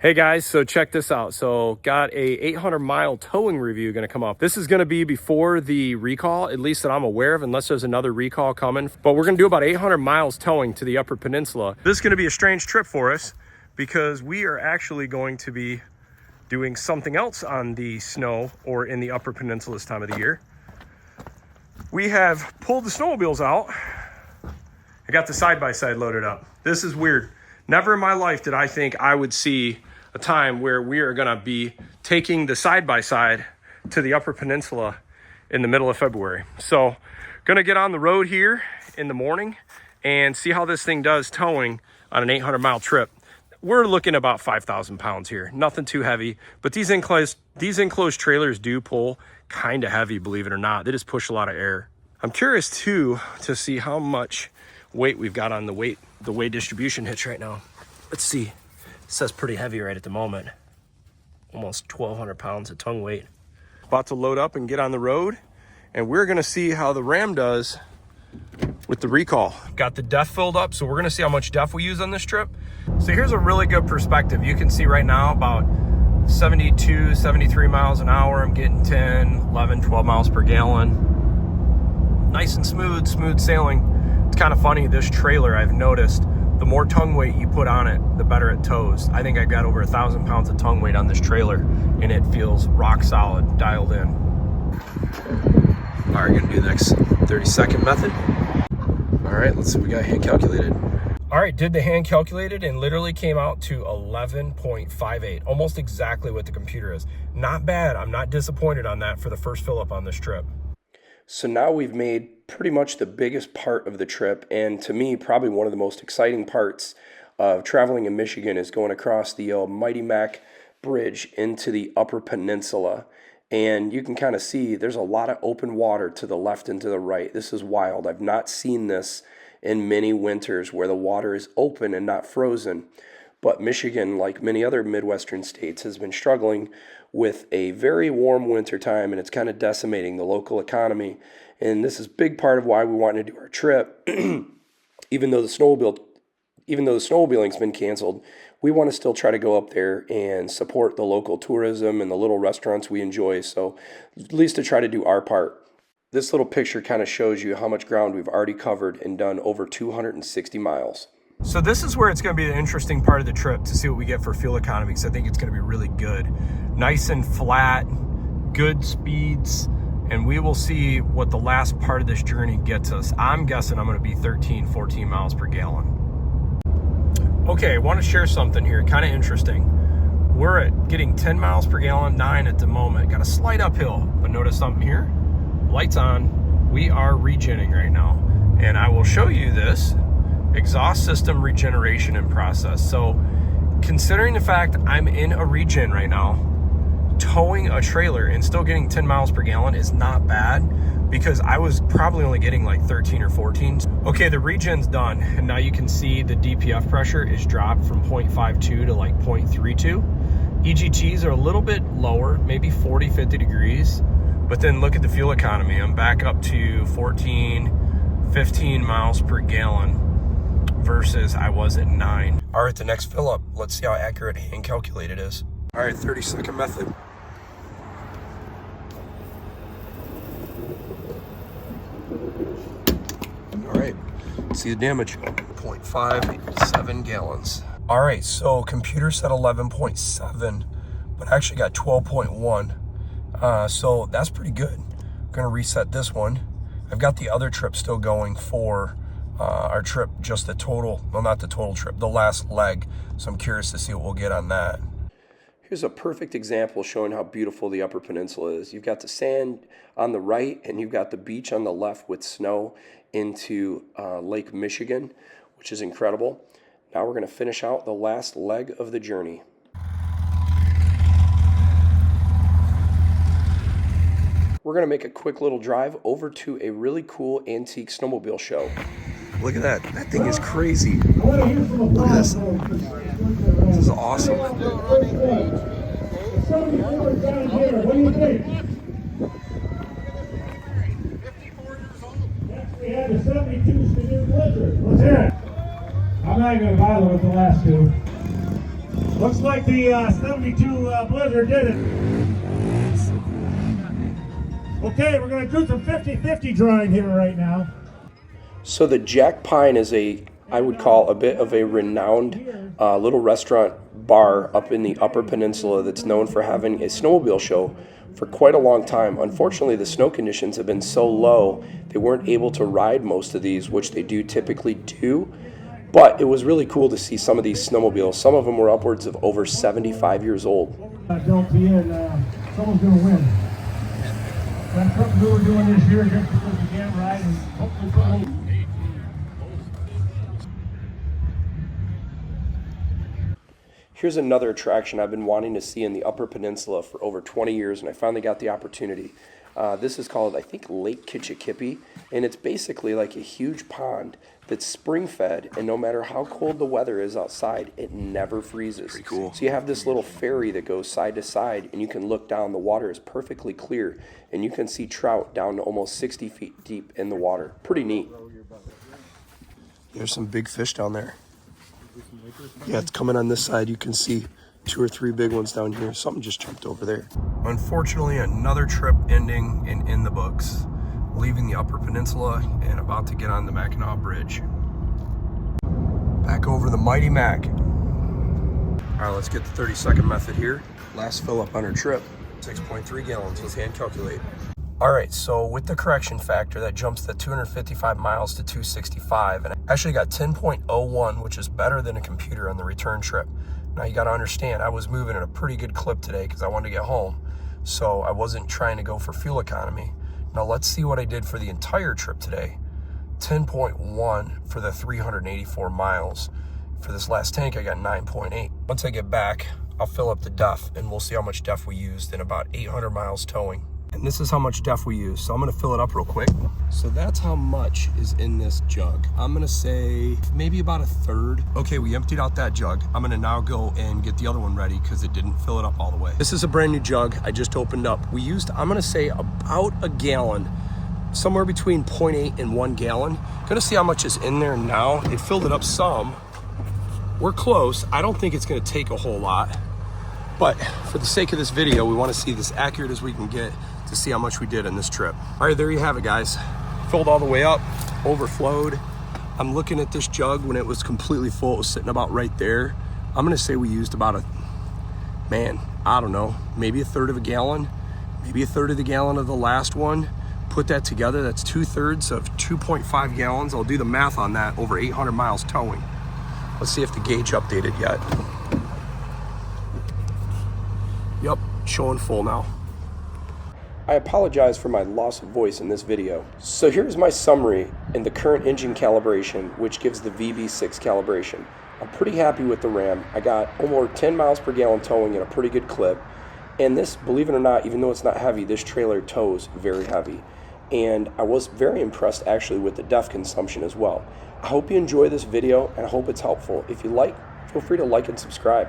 Hey guys, so check this out. So got a 800-mile towing review going to come up. This is going to be before the recall, at least that I'm aware of, unless there's another recall coming. But we're going to do about 800 miles towing to the Upper Peninsula. This is going to be a strange trip for us because we are actually going to be doing something else on the snow or in the Upper Peninsula this time of the year. We have pulled the snowmobiles out. I got the side-by-side loaded up. This is weird. Never in my life did I think I would see a time where we are gonna be taking the side-by-side to the Upper Peninsula in the middle of February. So gonna get on the road here in the morning and see how this thing does towing on an 800-mile trip. We're looking about 5,000 pounds here, nothing too heavy, but these enclosed trailers do pull kind of heavy, believe it or not. They just push a lot of air. I'm curious too to see how much weight we've got on the weight distribution hitch right now. Let's see. It says pretty heavy right at the moment. Almost 1,200 pounds of tongue weight. About to load up and get on the road, and we're gonna see how the Ram does with the recall. Got the DEF filled up, so we're gonna see how much DEF we use on this trip. So here's a really good perspective. You can see right now about 72, 73 miles an hour. I'm getting 10, 11, 12 miles per gallon. Nice and smooth sailing. It's kind of funny, this trailer, I've noticed, the more tongue weight you put on it, the better it tows. I think I've got over 1,000 pounds of tongue weight on this trailer, and it feels rock solid, dialed in. All right, gonna do the next 30-second method. All right, let's see what we got hand calculated. All right, did the hand calculated and literally came out to 11.58, almost exactly what the computer is. Not bad, I'm not disappointed on that for the first fill up on this trip. So now we've made pretty much the biggest part of the trip, and to me, probably one of the most exciting parts of traveling in Michigan is going across the Mighty Mac Bridge into the Upper Peninsula. And you can kind of see there's a lot of open water to the left and to the right. This is wild. I've not seen this in many winters where the water is open and not frozen. But Michigan, like many other Midwestern states, has been struggling with a very warm winter time, and it's kind of decimating the local economy. And this is a big part of why we wanted to do our trip. Even though the snowmobiling's been canceled, we want to still try to go up there and support the local tourism and the little restaurants we enjoy. So at least to try to do our part. This little picture kind of shows you how much ground we've already covered and done over 260 miles. So this is where it's going to be the interesting part of the trip to see what we get for fuel economy, because I think it's going to be really good. Nice and flat, good speeds, and we will see what the last part of this journey gets us. I'm guessing I'm going to be 13, 14 miles per gallon. Okay, I want to share something here, kind of interesting. We're at getting 10 miles per gallon, 9 at the moment. Got a slight uphill, but notice something here. Lights on. We are regenning right now, and I will show you this exhaust system regeneration in process. So considering the fact I'm in a regen right now, towing a trailer and still getting 10 miles per gallon is not bad, because I was probably only getting like 13 or 14. Okay, the regen's done, and now you can see the DPF pressure is dropped from 0.52 to like 0.32. EGTs are a little bit lower, maybe 40, 50 degrees, but then look at the fuel economy. I'm back up to 14, 15 miles per gallon versus I was at 9. All right, the next fill up, let's see how accurate hand calculated is. All right, 30-second method. All right, see the damage, 0.57 gallons. All right, so computer said 11.7, but I actually got 12.1. So that's pretty good. I'm gonna reset this one. I've got the other trip still going for our trip, just the total, well, not the total trip, the last leg. So I'm curious to see what we'll get on that. Here's a perfect example showing how beautiful the Upper Peninsula is. You've got the sand on the right, and you've got the beach on the left with snow into Lake Michigan, which is incredible. Now we're gonna finish out the last leg of the journey. We're gonna make a quick little drive over to a really cool antique snowmobile show. Look at that. That thing is crazy. Look at this. This is awesome. We had the 72 Skidoo Blizzard. Let's hear it. I'm not going to bother with the last two. Looks like the 72 Blizzard did it. Okay, we're going to do some 50-50 drawing here right now. So the Jack Pine is I would call a bit of a renowned little restaurant bar up in the Upper Peninsula that's known for having a snowmobile show for quite a long time. Unfortunately, the snow conditions have been so low, they weren't able to ride most of these, which they do typically do. But it was really cool to see some of these snowmobiles. Some of them were upwards of over 75 years old. Don't be in, someone's going to win. That's something we were doing this year just because we can't ride and hopefully put a little... Here's another attraction I've been wanting to see in the Upper Peninsula for over 20 years, and I finally got the opportunity. This is called, I think, Lake Kitchikippi, and it's basically like a huge pond that's spring-fed, and no matter how cold the weather is outside, it never freezes. Pretty cool. So you have this little ferry that goes side to side, and you can look down. The water is perfectly clear, and you can see trout down to almost 60 feet deep in the water. Pretty neat. There's some big fish down there. Yeah, it's coming on this side. You can see 2 or 3 big ones down here. Something just jumped over there. Unfortunately, another trip ending and in the books. Leaving the Upper Peninsula and about to get on the Mackinac Bridge. Back over the Mighty Mac. All right, let's get the 30-second method here. Last fill up on our trip, 6.3 gallons. Let's hand calculate. All right, so with the correction factor, that jumps the 255 miles to 265, and I actually got 10.01, which is better than a computer on the return trip. Now you gotta understand, I was moving at a pretty good clip today because I wanted to get home, so I wasn't trying to go for fuel economy. Now let's see what I did for the entire trip today. 10.1 for the 384 miles. For this last tank, I got 9.8. Once I get back, I'll fill up the DEF, and we'll see how much DEF we used in about 800 miles towing. And this is how much DEF we use. So I'm gonna fill it up real quick. So that's how much is in this jug. I'm gonna say maybe about a third. Okay, we emptied out that jug. I'm gonna now go and get the other one ready because it didn't fill it up all the way. This is a brand new jug I just opened up. We used, I'm gonna say about a gallon, somewhere between 0.8 and 1 gallon. Gonna see how much is in there now. It filled it up some. We're close. I don't think it's gonna take a whole lot. But for the sake of this video, we want to see this accurate as we can get to see how much we did on this trip. All right, there you have it, guys. Filled all the way up, overflowed. I'm looking at this jug when it was completely full. It was sitting about right there. I'm gonna say we used about I don't know, maybe a third of a gallon, maybe a third of the gallon of the last one. Put that together, that's 2/3 of 2.5 gallons. I'll do the math on that, over 800 miles towing. Let's see if the gauge updated yet. Yep, showing full now. I apologize for my loss of voice in this video. So here's my summary in the current engine calibration, which gives the VB6 calibration. I'm pretty happy with the Ram. I got almost 10 miles per gallon towing at a pretty good clip. And this, believe it or not, even though it's not heavy, this trailer tows very heavy. And I was very impressed actually with the DEF consumption as well. I hope you enjoy this video and I hope it's helpful. If you like, feel free to like and subscribe.